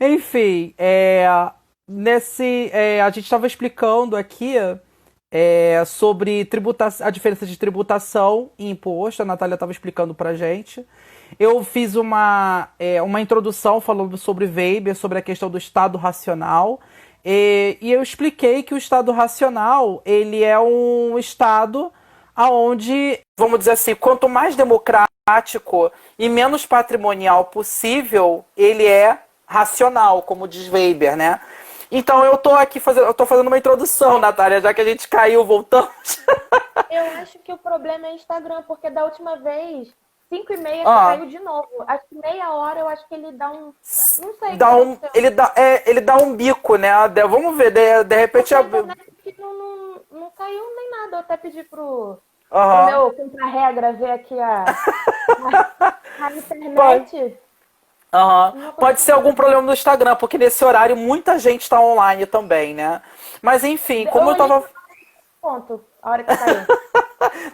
Enfim, a gente estava explicando aqui sobre a diferença de tributação e imposto. A Natália estava explicando pra gente. Eu fiz uma introdução falando sobre Weber, sobre a questão do Estado racional. E eu expliquei que o Estado racional, ele é um Estado aonde, vamos dizer assim, quanto mais democrático e menos patrimonial possível, ele é racional, como diz Weber, né? Então eu tô fazendo uma introdução, Natália, já que a gente caiu, voltamos. Eu acho que o problema é Instagram, porque da última vez, 5h30 Ó, caiu de novo. Acho que meia hora eu acho que ele dá um. Não sei o que ele aconteceu. ele dá um bico, né? Vamos ver, de repente Porque a abriu. internet aqui não caiu nem nada. Eu até pedi pro Aham. meu contra-regra ver aqui a Pode. internet. Aham. Não Pode ser algum aconteceu. problema no Instagram, porque nesse horário muita gente tá online também, né? Mas enfim, Eu como eu olhei tava. ponto a hora que caiu.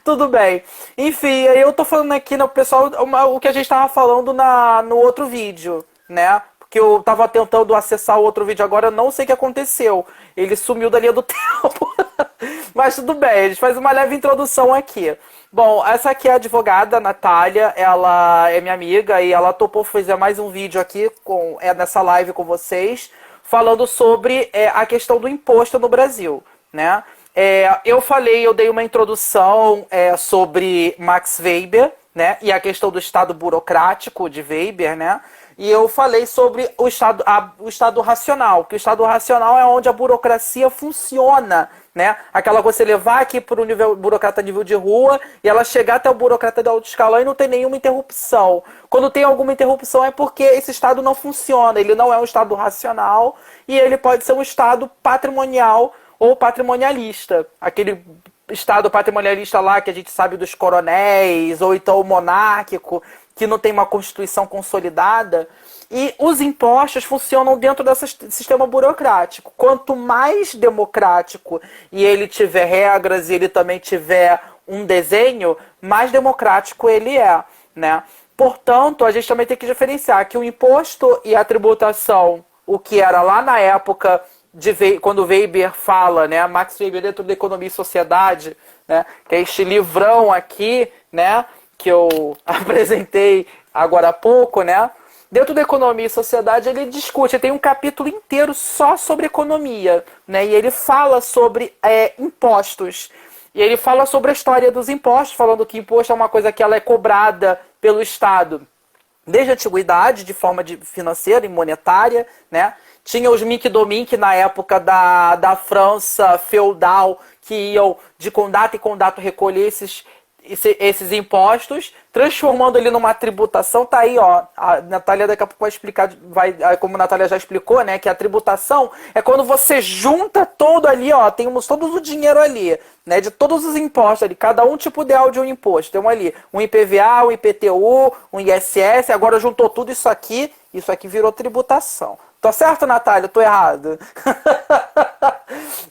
Tudo bem. Enfim, aí eu tô falando aqui, né, pessoal, o que a gente tava falando no outro vídeo, né? Porque eu tava tentando acessar o outro vídeo agora, eu não sei o que aconteceu. Ele sumiu da linha do tempo. Mas tudo bem, a gente faz uma leve introdução aqui. Bom, essa aqui é a advogada, a Natália, ela é minha amiga e ela topou fazer mais um vídeo aqui nessa live com vocês, falando sobre a questão do imposto no Brasil, né? Eu dei uma introdução sobre Max Weber, né? E a questão do Estado burocrático de Weber, né? E eu falei sobre o Estado racional, que o Estado racional é onde a burocracia funciona, né? Aquela coisa você levar aqui para o nível burocrata nível de rua e ela chegar até o burocrata de alto escalão e não tem nenhuma interrupção. Quando tem alguma interrupção é porque esse Estado não funciona, ele não é um Estado racional e ele pode ser um Estado patrimonial ou patrimonialista. Aquele Estado patrimonialista lá que a gente sabe dos coronéis, ou então o monárquico, que não tem uma constituição consolidada. E os impostos funcionam dentro desse sistema burocrático. Quanto mais democrático e ele tiver regras e ele também tiver um desenho, mais democrático ele é, né? Portanto, a gente também tem que diferenciar que o imposto e a tributação, o que era lá na época quando Weber fala, né, Max Weber dentro da Economia e Sociedade, né, que é este livrão aqui, né, que eu apresentei agora há pouco, né, dentro da Economia e Sociedade ele discute, tem um capítulo inteiro só sobre economia, né, e ele fala sobre impostos. E ele fala sobre a história dos impostos, falando que imposto é uma coisa que ela é cobrada pelo Estado desde a antiguidade, de forma financeira e monetária, né? Tinha os Mink na época da França feudal, que iam de condato em condato recolher esses impostos, transformando ele numa tributação. Tá aí, ó. A Natália daqui a pouco vai explicar, como a Natália já explicou, né? Que a tributação é quando você junta todo ali, ó. Temos todo o dinheiro ali, né? De todos os impostos ali. Cada um tipo ideal de um imposto. Tem um ali, um IPVA, um IPTU, um ISS. Agora juntou tudo isso aqui. Isso aqui virou tributação. Tô certo, Natália? Tô errado.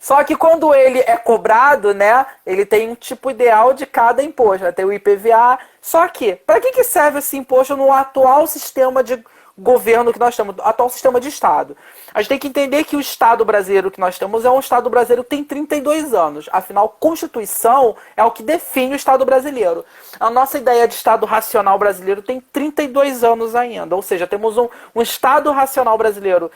Só que quando ele é cobrado, né, ele tem um tipo ideal de cada imposto, né? Tem o IPVA. Só que, para que serve esse imposto no atual sistema de governo que nós temos, atual sistema de Estado? A gente tem que entender que o Estado brasileiro que nós temos é um Estado brasileiro que tem 32 anos. Afinal, Constituição é o que define o Estado brasileiro. A nossa ideia de Estado racional brasileiro tem 32 anos ainda. Ou seja, temos um Estado racional brasileiro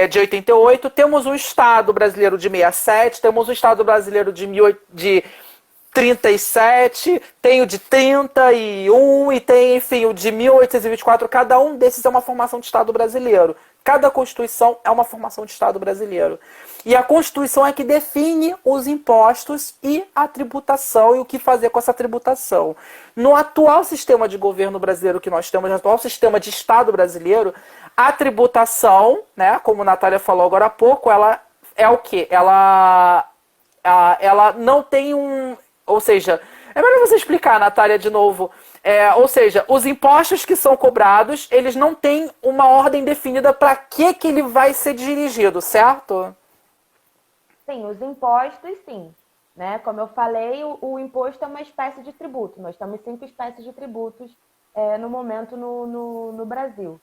de 88, temos um Estado brasileiro de 67, temos um Estado brasileiro de 37, tem o de 31 e tem, enfim, o de 1824. Cada um desses é uma formação de Estado brasileiro. Cada Constituição é uma formação de Estado brasileiro. E a Constituição é que define os impostos e a tributação e o que fazer com essa tributação. No atual sistema de governo brasileiro que nós temos, no atual sistema de Estado brasileiro, a tributação, né, como a Natália falou agora há pouco, ela é o quê? Ela não tem um. Ou seja, é melhor você explicar, Natália, de novo. Ou seja, os impostos que são cobrados, eles não têm uma ordem definida para que ele vai ser dirigido, certo? Sim, os impostos, sim. Né? Como eu falei, o imposto é uma espécie de tributo. Nós temos 5 espécies de tributos no momento no Brasil.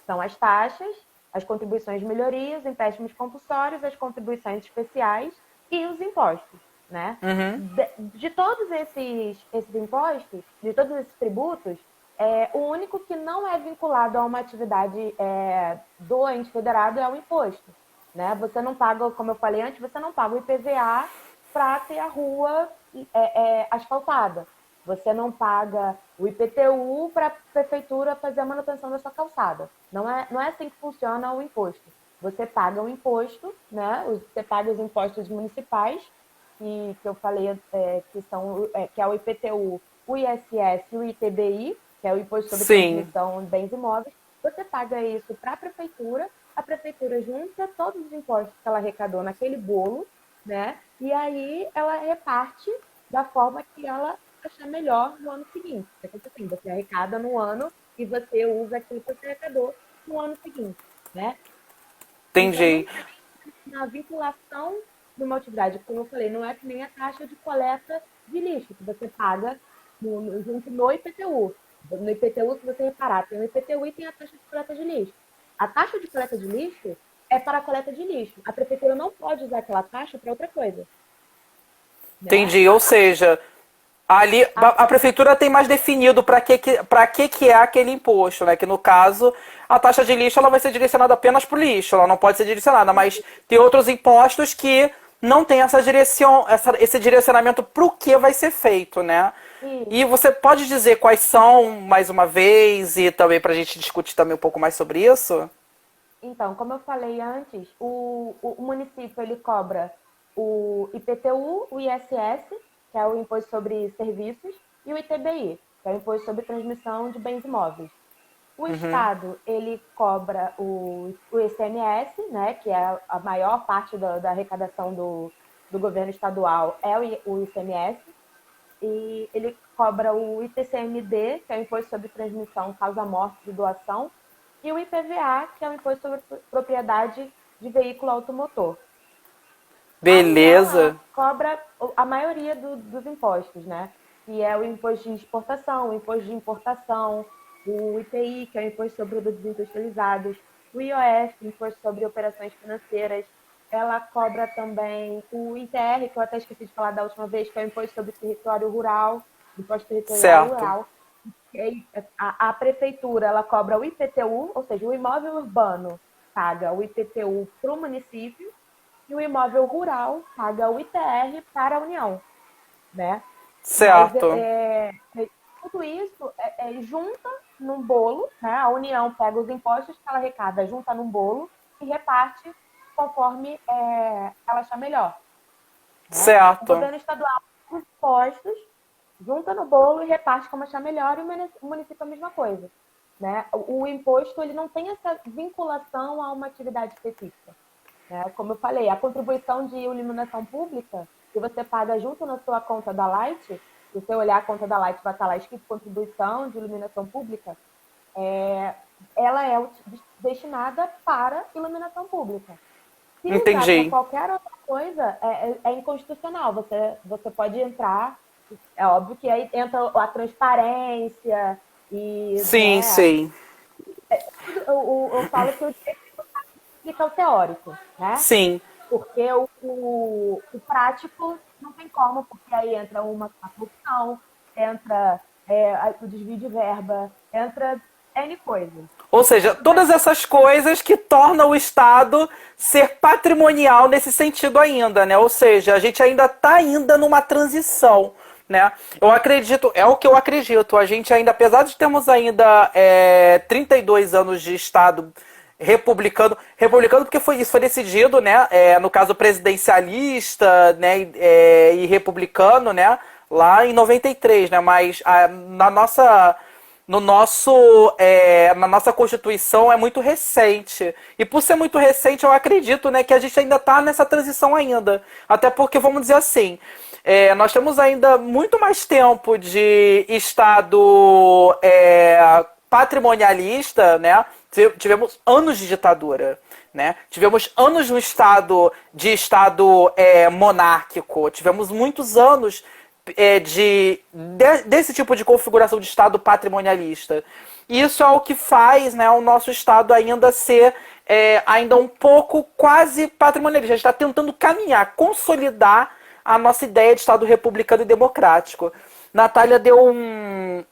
São as taxas, as contribuições de melhoria, os empréstimos compulsórios, as contribuições especiais e os impostos, né? Uhum. De todos esses impostos, de todos esses tributos, o único que não é vinculado a uma atividade do ente federado é o imposto, né? Você não paga, como eu falei antes, você não paga o IPVA para ter a rua asfaltada. Você não paga o IPTU para a prefeitura fazer a manutenção da sua calçada. Não é assim que funciona o imposto. Você paga o imposto, né? Você paga os impostos municipais, que eu falei que é o IPTU, o ISS e o ITBI, que é o Imposto sobre Sim. Transmissão de Bens Imóveis. Você paga isso para a prefeitura junta todos os impostos que ela arrecadou naquele bolo, né? E aí ela reparte da forma que ela achar melhor no ano seguinte. Assim, você arrecada no ano e você usa aquilo que você arrecadou no ano seguinte, né? Então não Entendi. tem uma vinculação de uma atividade, como eu falei, não é que nem a taxa de coleta de lixo que você paga junto no IPTU. No IPTU, se você reparar, tem o IPTU e tem a taxa de coleta de lixo. A taxa de coleta de lixo é para a coleta de lixo. A prefeitura não pode usar aquela taxa para outra coisa, né? Entendi. Ou seja, ali a prefeitura tem mais definido para que é aquele imposto, né? Que no caso, a taxa de lixo ela vai ser direcionada apenas para o lixo, ela não pode ser direcionada, mas tem outros impostos que não tem esse direcionamento para o que vai ser feito, né? E Isso. você pode dizer quais são, mais uma vez, e também para a gente discutir também um pouco mais sobre isso? Então, como eu falei antes, o município ele cobra o IPTU, o ISS, que é o Imposto sobre Serviços, e o ITBI, que é o Imposto sobre Transmissão de Bens Imóveis. O Estado ele cobra o ICMS, né, que é a maior parte da arrecadação do governo estadual é o ICMS, e ele cobra o ITCMD, que é o Imposto sobre Transmissão, Causa Morte e Doação, e o IPVA, que é o Imposto sobre Propriedade de Veículo Automotor. A União, ela Beleza. cobra a maioria dos impostos, né? Que é o imposto de exportação, o imposto de importação, o IPI, que é o Imposto sobre Produtos Industrializados, o IOF, Imposto sobre Operações Financeiras. Ela cobra também o ITR, que eu até esqueci de falar da última vez, que é o Imposto sobre Território Rural, Imposto Territorial Certo. Rural. E aí, a prefeitura, ela cobra o IPTU, ou seja, o imóvel urbano paga o IPTU para o município, e o imóvel rural paga o ITR para a União, né? Mas Certo. tudo isso junta num bolo, né? A União pega os impostos que ela arrecada, junta num bolo e reparte conforme ela achar melhor, né? O Certo. governo estadual os impostos, junta no bolo e reparte como achar melhor, e o município é a mesma coisa, né? O imposto ele não tem essa vinculação a uma atividade específica. Né? Como eu falei, a contribuição de iluminação pública, que você paga junto na sua conta da Light, se você olhar a conta da Light, vai estar lá escrito contribuição de iluminação pública, ela é destinada para iluminação pública. Se usar para Entendi. qualquer outra coisa, é inconstitucional. Você pode entrar, é óbvio que aí entra a transparência e, Sim, né, sim. eu falo que o direito fica o teórico, né? Sim. Porque o prático não tem como, porque aí entra a corrupção, entra o desvio de verba, entra N coisas. Ou seja, todas essas coisas que tornam o Estado ser patrimonial nesse sentido ainda, né? Ou seja, a gente ainda está ainda numa transição, né? Eu acredito, é o que eu acredito. A gente ainda, apesar de termos ainda 32 anos de Estado republicano porque isso foi decidido, né? No caso presidencialista, né? E republicano, né? Lá em 93, né? Mas na nossa no nosso, na nossa Constituição é muito recente. E por ser muito recente, eu acredito, né, que a gente ainda está nessa transição ainda. Até porque, vamos dizer assim, nós temos ainda muito mais tempo de Estado patrimonialista, né? Tivemos anos de ditadura. Né? Tivemos anos no Estado monárquico. Tivemos muitos anos desse tipo de configuração de Estado patrimonialista. Isso é o que faz, né, o nosso Estado ainda ser ainda um pouco quase patrimonialista. A gente está tentando caminhar, consolidar a nossa ideia de Estado republicano e democrático. Natália deu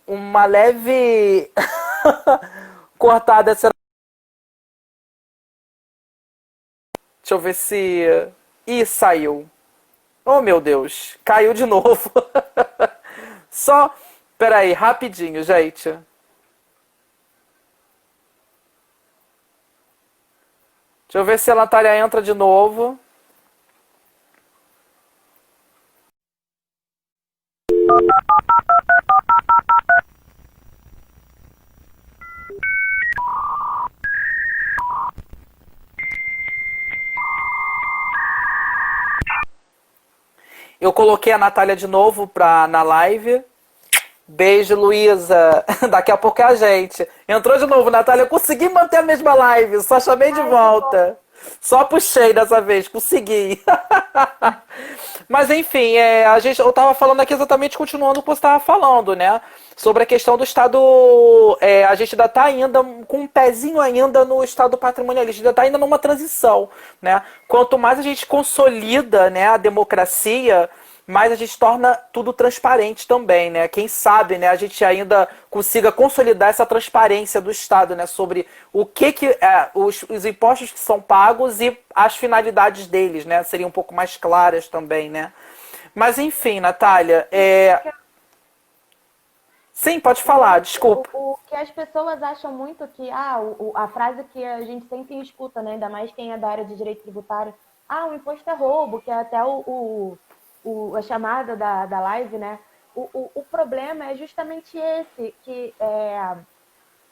uma leve cortada. Deixa eu ver se... Ih, saiu. Oh, meu Deus. Caiu de novo. Só... Peraí, rapidinho, gente. Deixa eu ver se a Natália entra de novo. Eu coloquei a Natália de novo na live. Beijo, Luísa. Daqui a pouco é a gente. Entrou de novo, Natália. Eu consegui manter a mesma live. Só chamei de volta. Só puxei dessa vez. Consegui. Mas enfim, eu tava falando aqui exatamente continuando o que você estava falando, né? Sobre a questão do Estado. A gente ainda está ainda com um pezinho ainda no Estado patrimonialista, ainda está ainda numa transição, né? Quanto mais a gente consolida, né, a democracia, mais a gente torna tudo transparente também, né? Quem sabe, né, a gente ainda consiga consolidar essa transparência do Estado, né, sobre o que os impostos que são pagos e as finalidades deles, né, seriam um pouco mais claras também, né? Mas enfim, Natália, sim, pode falar, desculpa. O que as pessoas acham muito que, a frase que a gente sempre escuta, né, ainda mais quem é da área de direito tributário, o imposto é roubo, que é até a chamada da live, né? O problema é justamente esse, que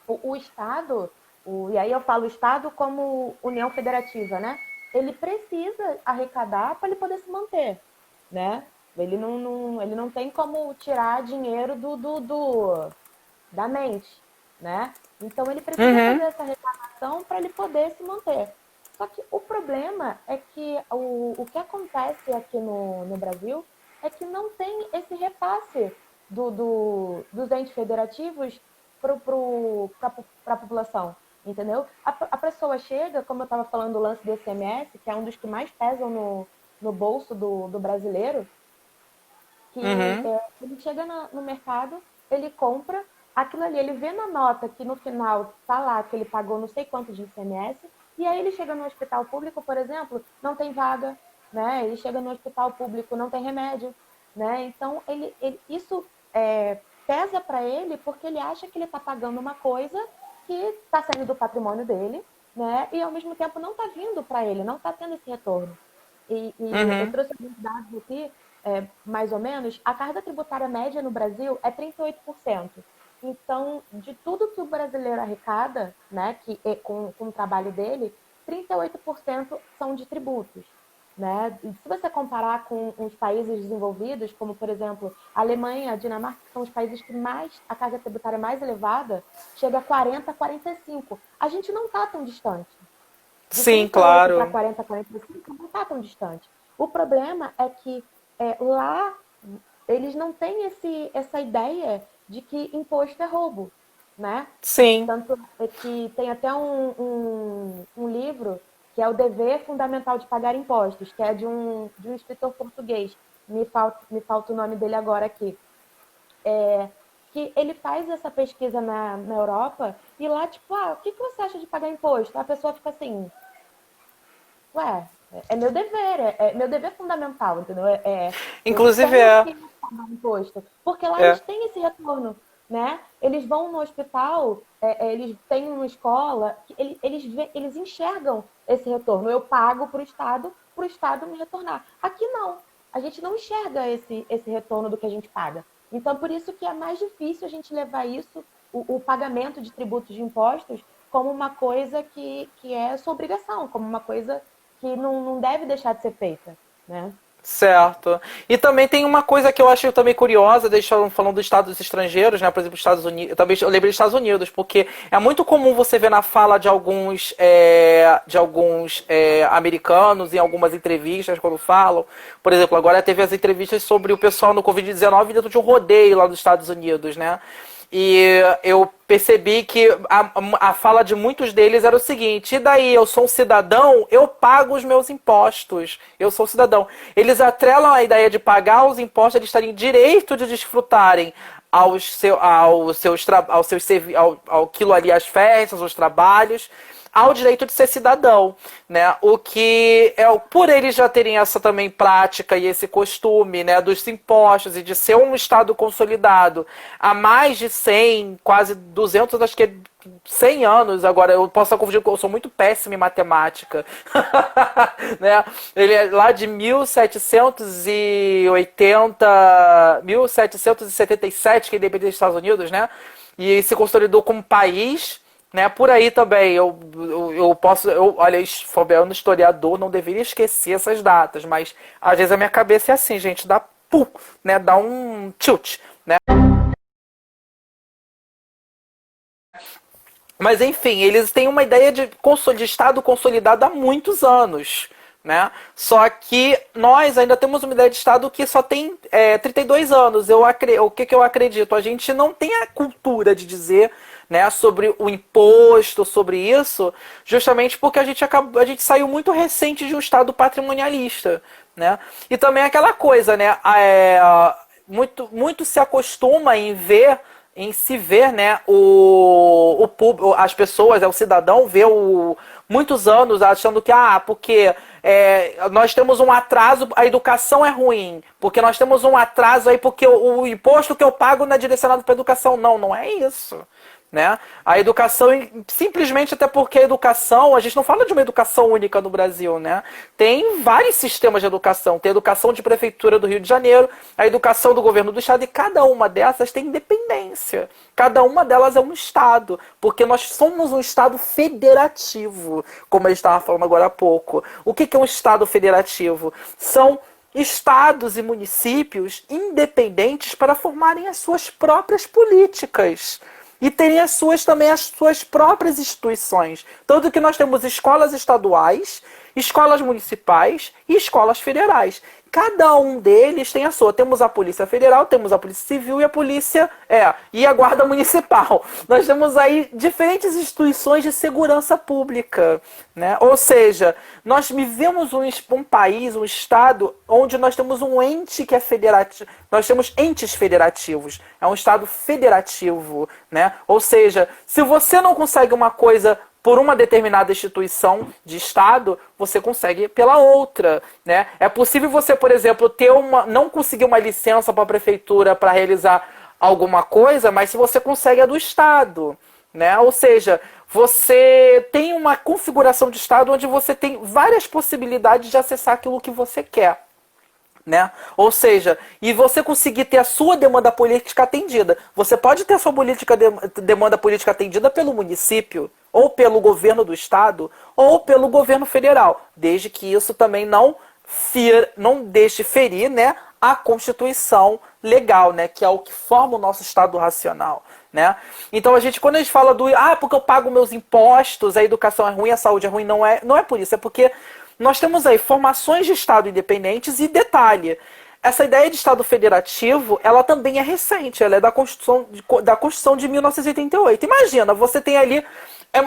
o Estado, e aí eu falo Estado como União Federativa, né? Ele precisa arrecadar para ele poder se manter, né? Ele não tem como tirar dinheiro da mente, né? Então ele precisa fazer essa arrecadação para ele poder se manter. Só que o problema é que o que acontece aqui no Brasil é que não tem esse repasse dos entes federativos para a população, entendeu? A pessoa chega, como eu estava falando do lance do ICMS, que é um dos que mais pesam no bolso do brasileiro, que ele chega no mercado, ele compra aquilo ali, ele vê na nota que no final tá lá que ele pagou não sei quanto de ICMS, e aí ele chega no hospital público, por exemplo, não tem vaga, né? Ele chega no hospital público, não tem remédio, né? Então, isso pesa para ele porque ele acha que ele está pagando uma coisa que está saindo do patrimônio dele, né? E ao mesmo tempo não está vindo para ele, não está tendo esse retorno. Eu trouxe alguns dados aqui, mais ou menos, a carga tributária média no Brasil é 38%. Então, de tudo que o brasileiro arrecada, né, com o trabalho dele, 38% são de tributos. Né? E se você comparar com os países desenvolvidos, como, por exemplo, a Alemanha, a Dinamarca, que são os países que a carga tributária mais elevada, chega a 40, 45. A gente não está tão distante. Sim, claro. Para 40, 45 não está tão distante. O problema é que lá eles não têm essa ideia de que imposto é roubo, né? Sim. Tanto é que tem até um livro que é O Dever Fundamental de Pagar Impostos, que é de um escritor português, me falta o nome dele agora aqui, que ele faz essa pesquisa na Europa e lá, tipo, o que você acha de pagar imposto? A pessoa fica assim, é meu dever, meu dever fundamental, entendeu? Inclusive eu tenho que pagar imposto, porque lá eles têm esse retorno, né? Eles vão no hospital, eles têm uma escola, eles enxergam esse retorno. Eu pago para o Estado me retornar. Aqui não, a gente não enxerga esse retorno do que a gente paga. Então, por isso que é mais difícil a gente levar isso, o pagamento de tributos de impostos, como uma coisa que é sua obrigação, como uma coisa que não deve deixar de ser feita, né? Certo. E também tem uma coisa que eu achei também curiosa, falando dos estados estrangeiros, né? Por exemplo, Estados Unidos. Eu lembrei dos Estados Unidos, porque é muito comum você ver na fala de alguns americanos em algumas entrevistas quando falam. Por exemplo, agora teve as entrevistas sobre o pessoal no Covid-19 dentro de um rodeio lá dos Estados Unidos, né? E eu percebi que a fala de muitos deles era o seguinte: e daí, eu sou um cidadão, eu pago os meus impostos. Eu sou um cidadão. Eles atrelam a ideia de pagar os impostos, eles terem direito de desfrutarem aquilo ali, as festas, os trabalhos, ao direito de ser cidadão, né? O que é por eles já terem essa também prática e esse costume, né, dos impostos e de ser um Estado consolidado há mais de 100, quase 200, acho que 100 anos. Agora eu posso estar confundindo, porque eu sou muito péssimo em matemática. Né? Ele é lá de 1777, que é independente dos Estados Unidos, né? E se consolidou como país, né? Por aí também, olha, eu no historiador não deveria esquecer essas datas, mas às vezes a minha cabeça é assim, gente, dá pum, né? Dá um tilt, né? Mas enfim, eles têm uma ideia de Estado consolidado há muitos anos, né? Só que nós ainda temos uma ideia de Estado que só tem 32 anos. O que eu acredito? A gente não tem a cultura de dizer, né, sobre o imposto, sobre isso, justamente porque a gente saiu muito recente de um Estado patrimonialista, né? E também aquela coisa, né? Muito se acostuma em se ver, né, as pessoas, o cidadão vê muitos anos achando que porque nós temos um atraso, a educação é ruim, porque nós temos um atraso aí porque o imposto que eu pago não é direcionado para a educação. Não, não é isso. Né? A educação, simplesmente até porque a educação, a gente não fala de uma educação única no Brasil, né? Tem vários sistemas de educação. Tem a educação de prefeitura do Rio de Janeiro, a educação do governo do estado, e cada uma dessas tem independência. Cada uma delas é um estado, porque nós somos um estado federativo, como a gente estava falando agora há pouco. O que é um estado federativo? São estados e municípios independentes para formarem as suas próprias políticas. E terem as suas próprias instituições. Tanto que nós temos escolas estaduais, escolas municipais e escolas federais. Cada um deles tem a sua. Temos a Polícia Federal, temos a Polícia Civil e a Polícia e a Guarda Municipal. Nós temos aí diferentes instituições de segurança pública, né? Ou seja, nós vivemos um país, um estado, onde nós temos um ente que é federativo. Nós temos entes federativos. É um estado federativo, né? Ou seja, se você não consegue uma coisa por uma determinada instituição de Estado, você consegue pela outra, né? É possível você, por exemplo, não conseguir uma licença para a prefeitura para realizar alguma coisa, mas se você consegue a do Estado, né? Ou seja, você tem uma configuração de Estado onde você tem várias possibilidades de acessar aquilo que você quer. Né? Ou seja, e você conseguir ter a sua demanda política atendida. Você pode ter a sua demanda política atendida pelo município, ou pelo governo do estado, ou pelo governo federal, desde que isso também não deixe ferir, né, a Constituição legal, né, que é o que forma o nosso estado racional. Né? Então quando a gente fala porque eu pago meus impostos, a educação é ruim, a saúde é ruim, não é por isso, é porque nós temos aí formações de Estado independentes e, detalhe, essa ideia de Estado federativo, ela também é recente, ela é da Constituição de 1988. Imagina, você tem ali,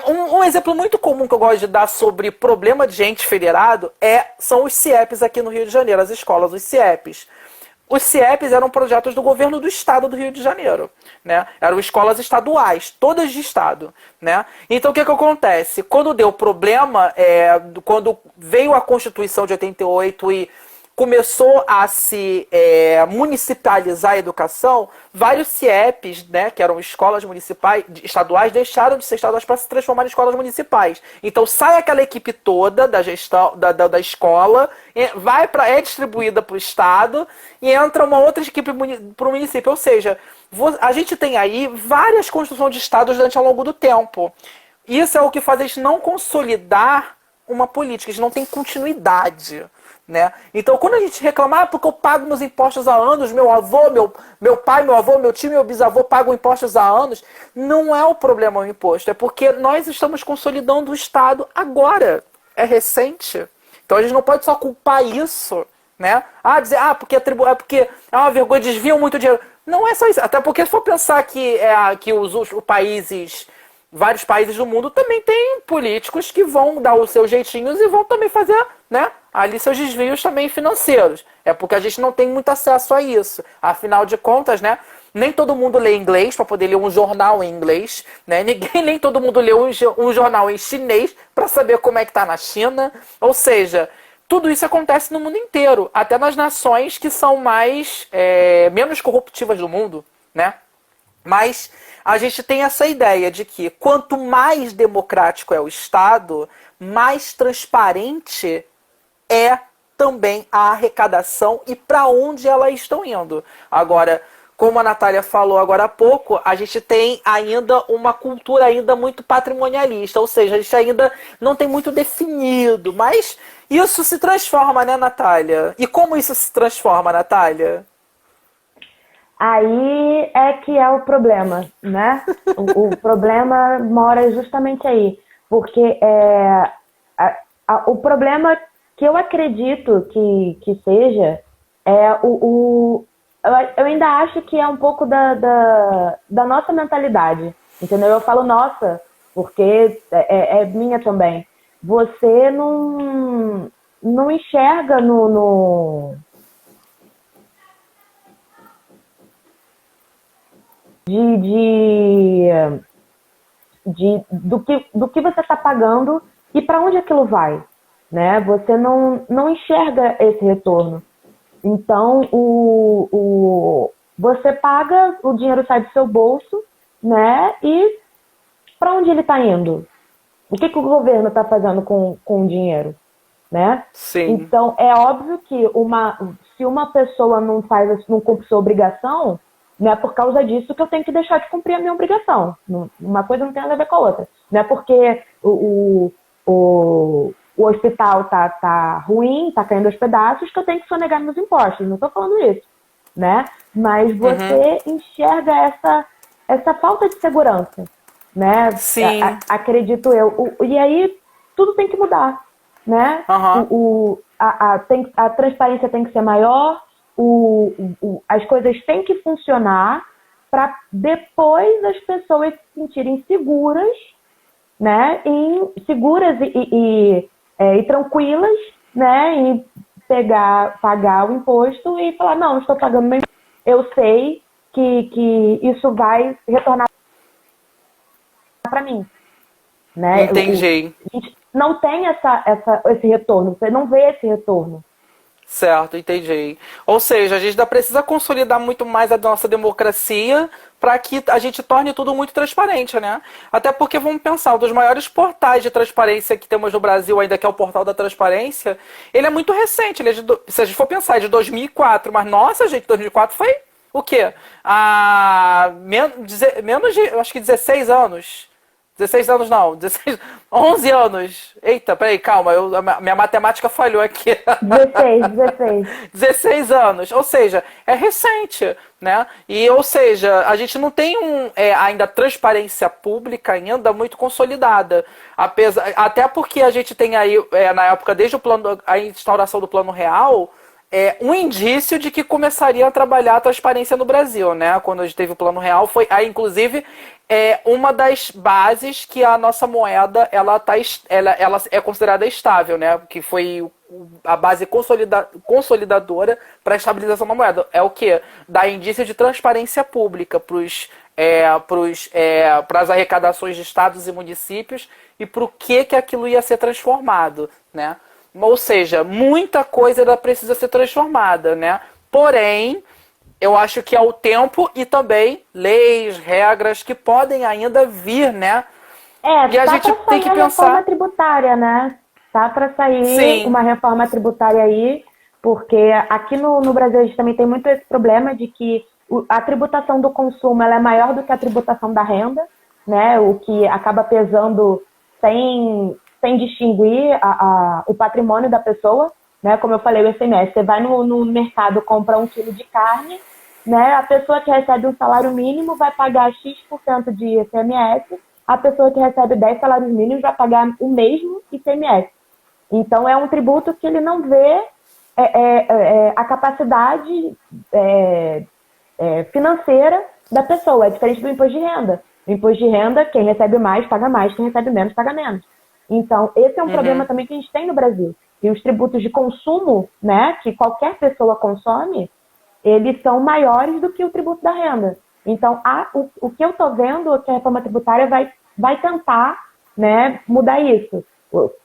um exemplo muito comum que eu gosto de dar sobre problema de ente federado são os CIEPs aqui no Rio de Janeiro, as escolas, os CIEPs. Os CIEPs eram projetos do governo do estado do Rio de Janeiro, né? Eram escolas estaduais, todas de estado, né? Então o que acontece? Quando deu problema, quando veio a Constituição de 88 e começou a se municipalizar a educação, vários CIEPs, né, que eram escolas municipais, estaduais, deixaram de ser estaduais para se transformar em escolas municipais. Então sai aquela equipe toda da gestão da escola, é distribuída para o estado e entra uma outra equipe para o município. Ou seja, a gente tem aí várias construções de estados ao longo do tempo. Isso é o que faz a gente não consolidar uma política, a gente não tem continuidade. Né? Então, quando a gente reclama, porque eu pago meus impostos há anos, meu avô, meu pai, meu avô, meu tio, meu bisavô pagam impostos há anos, não é o problema o imposto, é porque nós estamos consolidando o Estado agora, é recente. Então a gente não pode só culpar isso, né? Porque porque é uma vergonha, desviam muito dinheiro. Não é só isso. Até porque se for pensar que os países, vários países do mundo também têm políticos que vão dar os seus jeitinhos e vão também fazer, né, ali seus desvios também financeiros. É porque a gente não tem muito acesso a isso. Afinal de contas, né, nem todo mundo lê inglês para poder ler um jornal em inglês, né? Nem todo mundo lê um jornal em chinês para saber como é que tá na China. Ou seja, tudo isso acontece no mundo inteiro, até nas nações que são menos corruptivas do mundo, né? Mas a gente tem essa ideia de que quanto mais democrático é o Estado, mais transparente é também a arrecadação e para onde elas estão indo. Agora, como a Natália falou agora há pouco, a gente tem ainda uma cultura ainda muito patrimonialista, ou seja, a gente ainda não tem muito definido, mas isso se transforma, né, Natália? E como isso se transforma, Natália? Aí é que é o problema, né? O problema mora justamente aí, porque o problema que eu acredito que seja é eu ainda acho que é um pouco da nossa mentalidade, entendeu? Eu falo nossa, porque é minha também. Você não enxerga do que você está pagando e para onde aquilo vai, né? Você não enxerga esse retorno. Então, você paga, o dinheiro sai do seu bolso, né? E para onde ele está indo? O que o governo está fazendo com o dinheiro, né? Sim. Então, é óbvio que se uma pessoa não cumpre sua obrigação, não é por causa disso que eu tenho que deixar de cumprir a minha obrigação. Uma coisa não tem nada a ver com a outra. Não é porque o hospital tá ruim, tá caindo aos pedaços, que eu tenho que sonegar meus impostos. Não estou falando isso, né? Mas você enxerga essa falta de segurança, né? Sim. Acredito eu. E aí, tudo tem que mudar, né? A transparência tem que ser maior, as coisas têm que funcionar para depois as pessoas se sentirem seguras, né? Seguras e tranquilas, né? E pagar o imposto e falar, não estou pagando meu imposto. Eu sei que isso vai retornar para mim, né? Entendi. A gente não tem esse retorno, você não vê esse retorno. Certo, entendi. Ou seja, a gente ainda precisa consolidar muito mais a nossa democracia para que a gente torne tudo muito transparente, né? Até porque, vamos pensar, um dos maiores portais de transparência que temos no Brasil ainda, que é o Portal da Transparência, ele é muito recente, se a gente for pensar, é de 2004, mas nossa, gente, 2004 foi o quê? Menos de, eu acho que 16 anos. 16 anos não, 11 anos. Eita, peraí, calma, minha matemática falhou aqui. 16 anos, ou seja, é recente, né? Ou seja, a gente não tem ainda transparência pública ainda muito consolidada. Até porque a gente tem aí, na época, desde a instauração do Plano Real, um indício de que começaria a trabalhar a transparência no Brasil, né? Quando a gente teve o Plano Real, foi aí, inclusive, uma das bases que a nossa moeda ela é considerada estável, né? Que foi a base consolidadora para a estabilização da moeda. É o quê? Dá indício de transparência pública para as arrecadações de estados e municípios e para o que aquilo ia ser transformado, né? Ou seja, muita coisa ainda precisa ser transformada, né? Porém, eu acho que é o tempo e também leis, regras que podem ainda vir, né? E a gente tem que pensar. Reforma tributária, né? Tá para sair uma reforma tributária aí, porque aqui no Brasil a gente também tem muito esse problema de que a tributação do consumo ela é maior do que a tributação da renda, né? O que acaba pesando sem distinguir o patrimônio da pessoa, né? Como eu falei, o ICMS, você vai no mercado, compra 1 quilo de carne, né? A pessoa que recebe um salário mínimo vai pagar X% de ICMS, a pessoa que recebe 10 salários mínimos vai pagar o mesmo ICMS. Então, é um tributo que ele não vê a capacidade financeira da pessoa. É diferente do imposto de renda. O imposto de renda, quem recebe mais, paga mais. Quem recebe menos, paga menos. Então, esse é um problema também que a gente tem no Brasil. E os tributos de consumo, né, que qualquer pessoa consome, eles são maiores do que o tributo da renda. Então, o que eu estou vendo é que a reforma tributária vai tentar, né, mudar isso.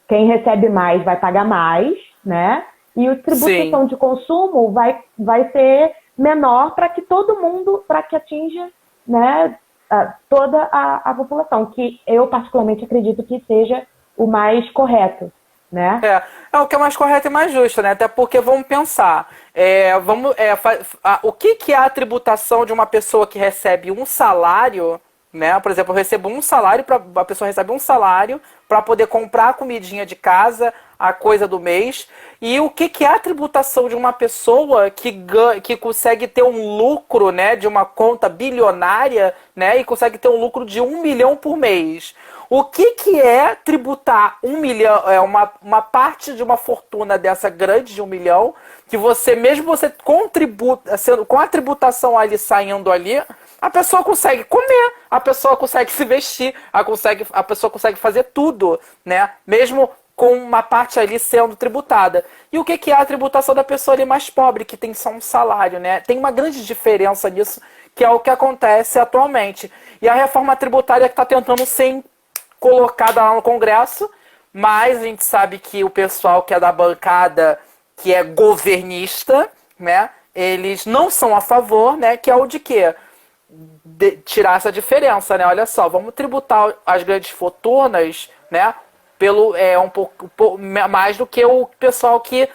Quem recebe mais vai pagar mais, né? E os tributos que são de consumo vai ser menor para que todo mundo, para que atinja, né, toda a população, que eu particularmente acredito que seja o mais correto, né? É o que é mais correto e mais justo, né? Até porque vamos pensar, o que é a tributação de uma pessoa que recebe um salário, né? Por exemplo, eu recebo um salário, a pessoa recebe um salário para poder comprar a comidinha de casa, a coisa do mês. E o que é a tributação de uma pessoa que consegue ter um lucro, né, de uma conta bilionária, né, e consegue ter um lucro de 1 milhão por mês? O que é tributar 1 milhão, uma parte de uma fortuna dessa grande de 1 milhão, que mesmo você contributa, com a tributação ali saindo ali, a pessoa consegue comer, a pessoa consegue se vestir, a pessoa consegue fazer tudo, né? Mesmo com uma parte ali sendo tributada. E o que é a tributação da pessoa ali mais pobre, que tem só um salário, né? Tem uma grande diferença nisso, que é o que acontece atualmente. E a reforma tributária que está tentando ser colocada lá no Congresso, mas a gente sabe que o pessoal que é da bancada, que é governista, né? Eles não são a favor, né? Que é o de quê? Tirar essa diferença, né? Olha só, vamos tributar as grandes fortunas, né? Pelo um pouco mais do que o pessoal que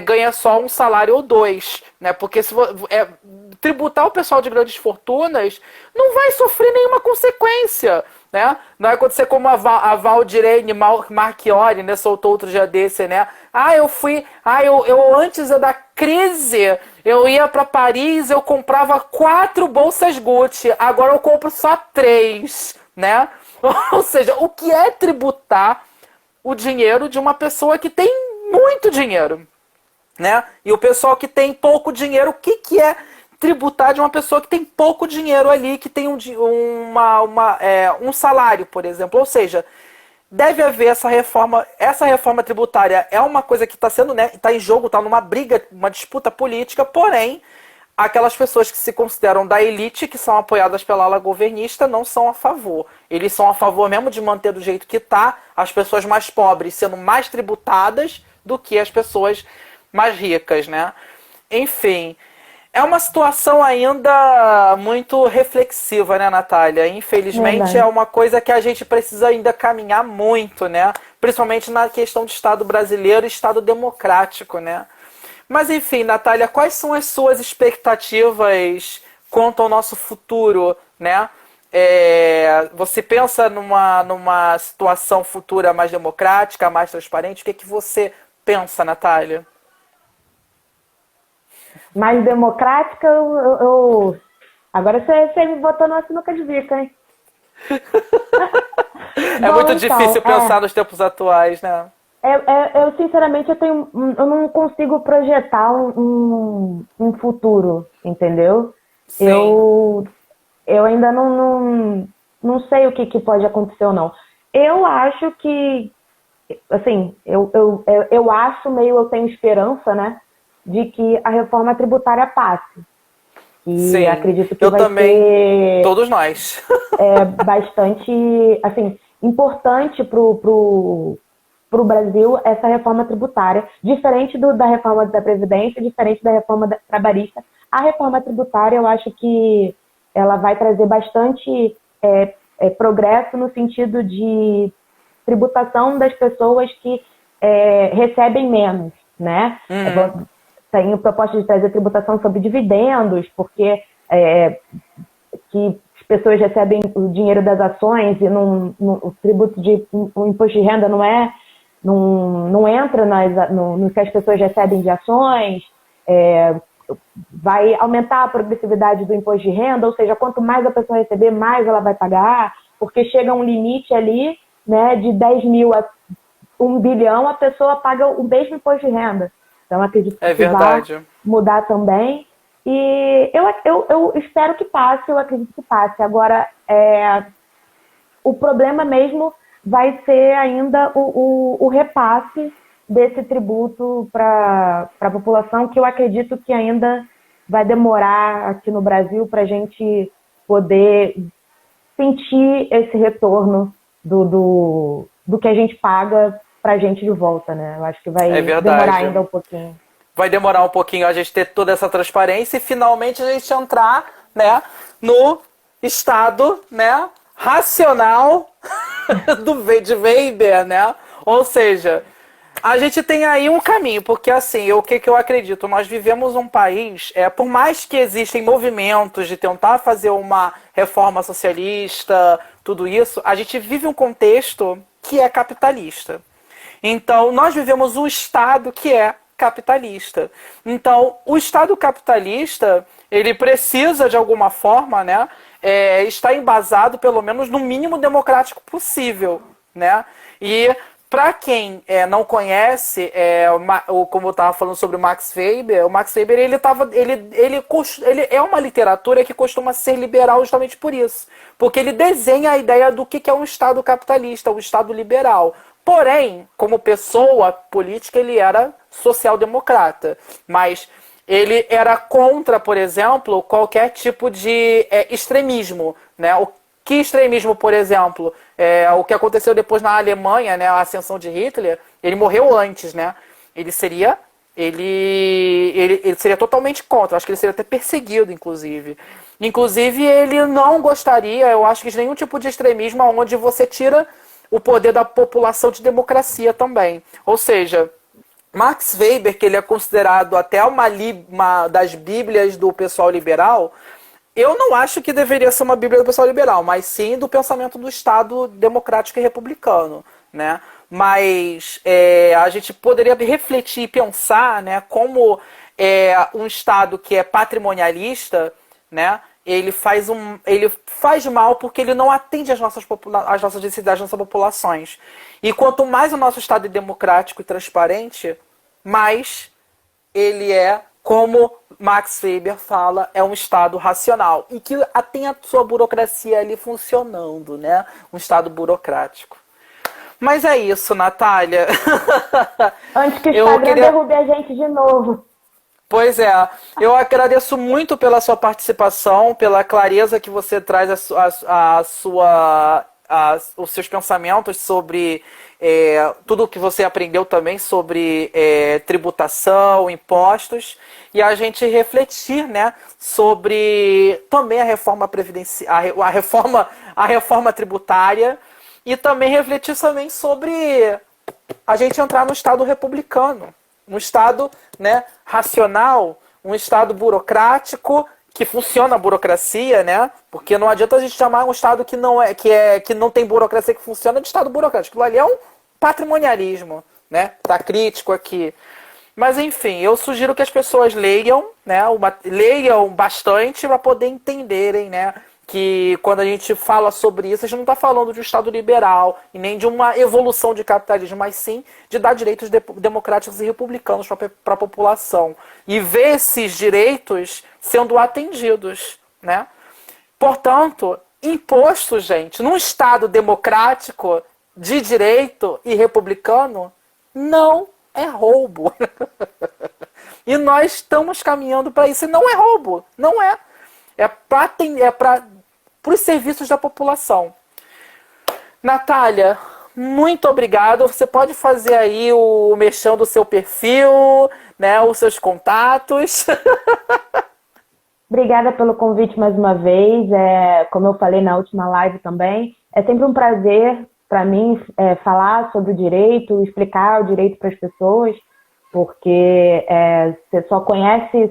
ganha só um salário ou dois, né? Porque se tributar o pessoal de grandes fortunas não vai sofrer nenhuma consequência, né? Não vai acontecer como a Valdirene Marchiori, né? Soltou outro dia desse, né? Eu antes da crise, eu ia para Paris, eu comprava 4 bolsas Gucci, agora eu compro só 3, né? Ou seja, o que é tributar o dinheiro de uma pessoa que tem muito dinheiro, né? E o pessoal que tem pouco dinheiro, o que é tributar de uma pessoa que tem pouco dinheiro ali, que tem um salário, por exemplo? Ou seja, deve haver essa reforma. Essa reforma tributária é uma coisa que está sendo, né, tá em jogo, está numa briga, uma disputa política, porém, aquelas pessoas que se consideram da elite, que são apoiadas pela ala governista, não são a favor. Eles são a favor mesmo de manter do jeito que está, as pessoas mais pobres sendo mais tributadas do que as pessoas mais ricas, né? Enfim, é uma situação ainda muito reflexiva, né, Natália? Infelizmente é uma coisa que a gente precisa ainda caminhar muito, né? Principalmente na questão de Estado brasileiro e Estado democrático, né? Mas enfim, Natália, quais são as suas expectativas quanto ao nosso futuro, né? Você pensa numa situação futura mais democrática, mais transparente? O que você pensa, Natália? Mais democrática, agora você me botou numa sinuca de bico, hein? É muito difícil pensar nos tempos atuais, né? Eu sinceramente, eu não consigo projetar um futuro, entendeu? Sim. Eu ainda não sei o que pode acontecer ou não. Eu acho que, assim, eu acho eu tenho esperança, né, de que a reforma tributária passe. E sim, acredito que eu vai também, ser todos nós. bastante, assim, importante pro Brasil essa reforma tributária, diferente da reforma da Previdência, diferente da reforma trabalhista. A reforma tributária, eu acho que ela vai trazer bastante progresso no sentido de tributação das pessoas que recebem menos, né? Tenho proposta de trazer tributação sobre dividendos, porque que as pessoas recebem o dinheiro das ações e o tributo o imposto de renda não entra no que as pessoas recebem de ações, vai aumentar a progressividade do imposto de renda, ou seja, quanto mais a pessoa receber, mais ela vai pagar, porque chega um limite ali, né, de 10 mil a 1 bilhão, a pessoa paga o mesmo imposto de renda. Então, acredito que É isso vai verdade. mudar também. E eu espero que passe, eu acredito que passe. Agora, o problema mesmo vai ser ainda o repasse desse tributo para a população, que eu acredito que ainda vai demorar aqui no Brasil para a gente poder sentir esse retorno do que a gente paga para a gente de volta, né? Eu acho que É vai demorar verdade. ainda um pouquinho. Vai demorar um pouquinho a gente ter toda essa transparência e finalmente a gente entrar, né, no estado, né, racional de Weber, né? Ou seja, a gente tem aí um caminho, porque assim, o que eu acredito? Nós vivemos um país, por mais que existem movimentos de tentar fazer uma reforma socialista, tudo isso, a gente vive um contexto que é capitalista. Então, nós vivemos um Estado que é capitalista. Então, o Estado capitalista, ele precisa, de alguma forma, né, estar embasado, pelo menos, no mínimo democrático possível. Né? E, para quem não conhece, como eu estava falando sobre o Max Weber ele é uma literatura que costuma ser liberal justamente por isso. Porque ele desenha a ideia do que é um Estado capitalista, um Estado liberal. Porém, como pessoa política, ele era social-democrata. Mas ele era contra, por exemplo, qualquer tipo de extremismo. Né? Que extremismo, por exemplo, o que aconteceu depois na Alemanha, né, a ascensão de Hitler, ele morreu antes, né? Ele seria totalmente contra. Acho que ele seria até perseguido, inclusive. Inclusive, ele não gostaria, eu acho que de nenhum tipo de extremismo onde você tira o poder da população de democracia também. Ou seja, Max Weber, que ele é considerado até uma das bíblias do pessoal liberal, eu não acho que deveria ser uma bíblia do pessoal liberal, mas sim do pensamento do Estado democrático e republicano, né? Mas a gente poderia refletir e pensar, né, como um Estado que é patrimonialista, né, ele faz mal porque ele não atende às nossas necessidades, das nossas populações. E quanto mais o nosso Estado é democrático e transparente, mais ele como Max Weber fala, é um Estado racional. E que tem a sua burocracia ali funcionando, né? Um Estado burocrático. Mas é isso, Natália. Antes que o Instagram derrube a gente de novo. Pois é, eu agradeço muito pela sua participação, pela clareza que você traz os seus pensamentos sobre tudo o que você aprendeu também sobre tributação, impostos, e a gente refletir, né, sobre também a reforma a reforma tributária, e também refletir também sobre a gente entrar no Estado republicano. Um Estado, né, racional, um Estado burocrático, que funciona a burocracia, né? Porque não adianta a gente chamar um Estado que não tem burocracia que funciona de Estado burocrático. Aquilo ali é um patrimonialismo, né? Tá crítico aqui. Mas enfim, eu sugiro que as pessoas leiam, né? Leiam bastante para poder entenderem, né? Que quando a gente fala sobre isso, a gente não está falando de um Estado liberal e nem de uma evolução de capitalismo, mas sim de dar direitos democráticos e republicanos para a população. E ver esses direitos sendo atendidos, né? Portanto, imposto, gente, num Estado democrático, de direito e republicano, não é roubo. E nós estamos caminhando para isso. E não é roubo, não é. É para os serviços da população. Natália, muito obrigado. Você pode fazer aí o merchan do seu perfil, né, os seus contatos. Obrigada pelo convite mais uma vez. Como eu falei na última live também, é sempre um prazer para mim falar sobre o direito, explicar o direito para as pessoas, porque você só conhece,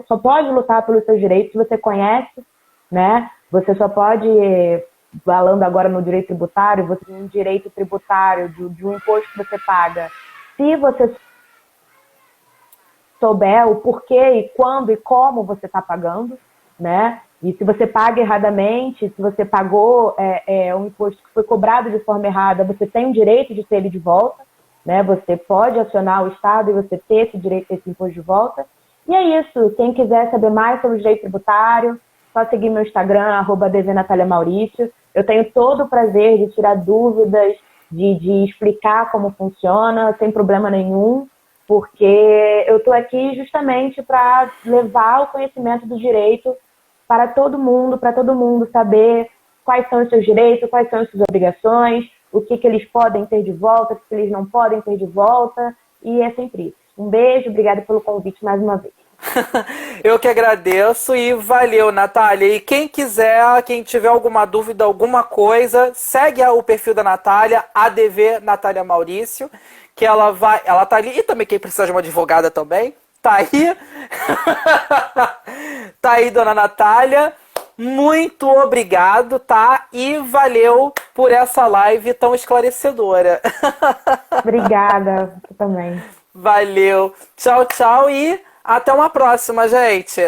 só pode lutar pelos seus direitos se você conhece, né? Você só pode, falando agora no direito tributário, você tem um direito tributário de um imposto que você paga. Se você souber o porquê e quando e como você está pagando, né? E se você paga erradamente, se você pagou um imposto que foi cobrado de forma errada, você tem o direito de ter ele de volta, né? Você pode acionar o Estado e você ter esse direito a esse imposto de volta. E é isso. Quem quiser saber mais sobre o direito tributário, só seguir meu Instagram, @dvnataliamaurício. Eu tenho todo o prazer de tirar dúvidas, de explicar como funciona, sem problema nenhum, porque eu estou aqui justamente para levar o conhecimento do direito para todo mundo saber quais são os seus direitos, quais são as suas obrigações, o que eles podem ter de volta, o que eles não podem ter de volta, e é sempre isso. Um beijo, obrigada pelo convite mais uma vez. Eu que agradeço e valeu, Natália. E quem quiser, quem tiver alguma dúvida, alguma coisa, segue o perfil da Natália, ADV Natália Maurício, que ela tá ali. E também quem precisar de uma advogada também, tá aí. Tá aí, dona Natália. Muito obrigado, tá? E valeu por essa live tão esclarecedora. Obrigada, você também. Valeu. Tchau, tchau e até uma próxima, gente.